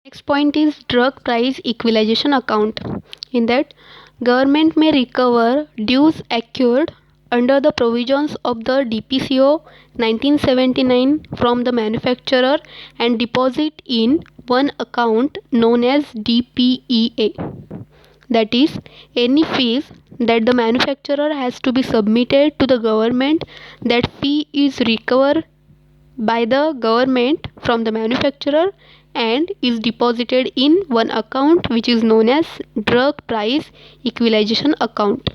Next point is drug price equalization account. In that, government may recover dues accrued under the provisions of the DPCO 1979 from the manufacturer and deposit in one account known as DPEA. That is, any fees that the manufacturer has to be submitted to the government, that fee is recovered by the government from the manufacturer and is deposited in one account which is known as drug price equalization account.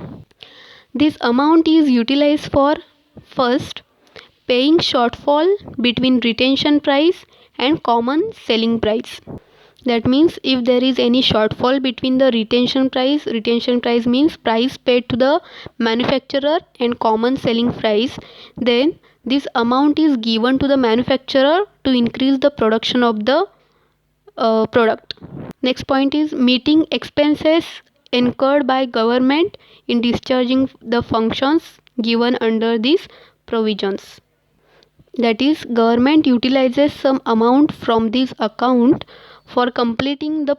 This amount is utilized for first paying shortfall between retention price and common selling price. That means if there is any shortfall between the retention price means price paid to the manufacturer and common selling price, then this amount is given to the manufacturer to increase the production of the product. Next point is meeting expenses incurred by government in discharging the functions given under these provisions. That is, government utilizes some amount from this account for completing the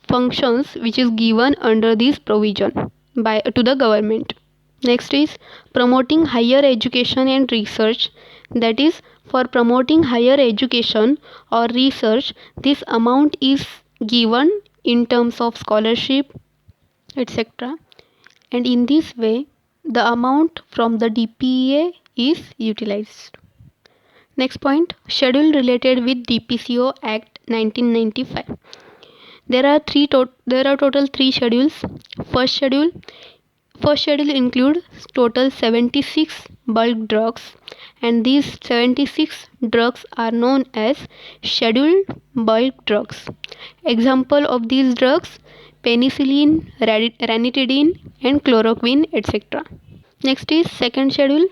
functions which is given under this provision by to the government. Next is promoting higher education and research. That is, for promoting higher education or research, this amount is given in terms of scholarship, etc. And in this way, the amount from the DPEA is utilized. Next point, schedule related with DPCO Act 1995. There are total 3 schedules. First schedule First schedule includes total 76 bulk drugs, and these 76 drugs are known as scheduled bulk drugs. Example of these drugs: penicillin, ranitidine, and chloroquine, etc. Next is second schedule.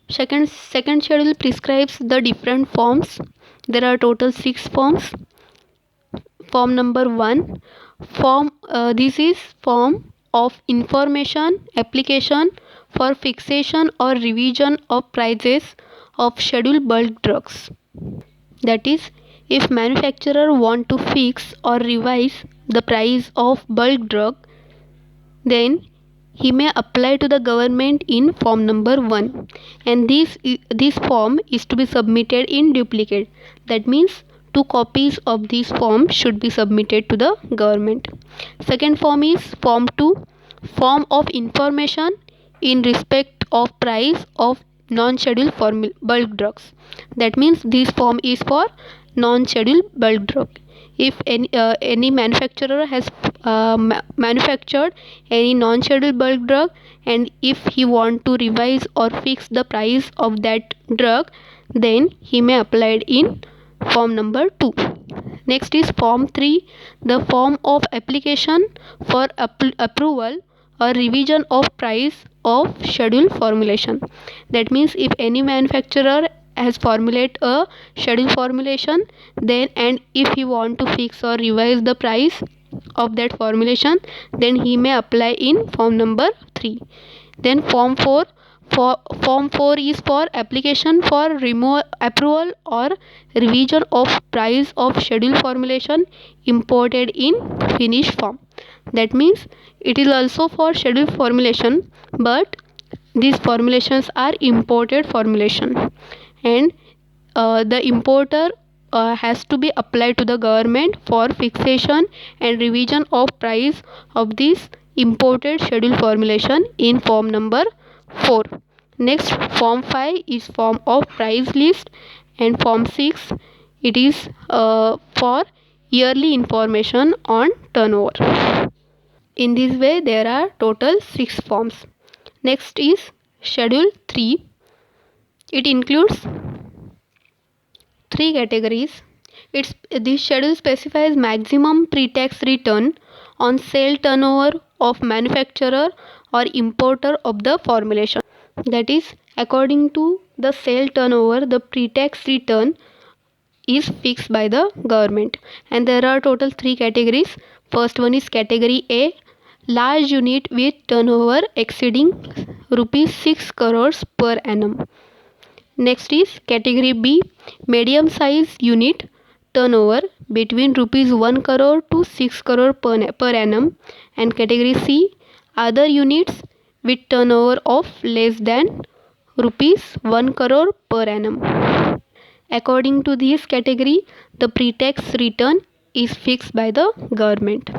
Second schedule prescribes the different forms. There are total 6 forms. Form number 1. This is form of information application for fixation or revision of prices of scheduled bulk drugs. That is, if manufacturer want to fix or revise the price of bulk drug, then he may apply to the government in form number 1, and this form is to be submitted in duplicate. That means 2 copies of this form should be submitted to the government. Second form is form 2, form of information in respect of price of non-scheduled bulk drugs. That means this form is for non-scheduled bulk drug. If any manufacturer has manufactured any non-scheduled bulk drug, and if he want to revise or fix the price of that drug, then he may apply it in form number 2. Next is form 3, the form of application for approval or revision of price of schedule formulation. That means if any manufacturer has formulate a schedule formulation, then and if he want to fix or revise the price of that formulation, then he may apply in form number 3. Then form 4, form 4 is for application for approval or revision of price of schedule formulation imported in finished form. That means it is also for schedule formulation, but these formulations are imported formulation, and the importer has to be applied to the government for fixation and revision of price of this imported schedule formulation in form number 4. Next, form 5 is form of price list, and form 6 it is for yearly information on turnover. In this way, there are total 6 forms. Next is schedule 3. It includes 3 categories. This schedule specifies maximum pre-tax return on sale turnover of manufacturer or importer of the formulation. That is, according to the sale turnover, the pre-tax return is fixed by the government, and there are total 3 categories. First one is category A, large unit with turnover exceeding rupees 6 crores per annum. Next is category B, medium size unit turnover between rupees 1 crore to 6 crore per annum, and category C, other units with turnover of less than rupees 1 crore per annum. According to this category, the pre-tax return is fixed by the government.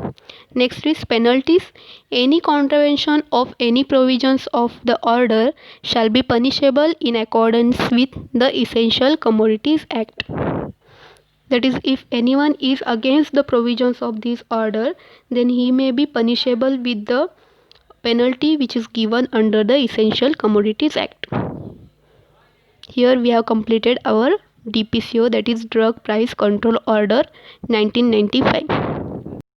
Next is penalties. Any contravention of any provisions of the order shall be punishable in accordance with the Essential Commodities Act. That is, if anyone is against the provisions of this order, then he may be punishable with the penalty which is given under the Essential Commodities Act. Here we have completed our DPCO, that is Drug Price Control Order 1995.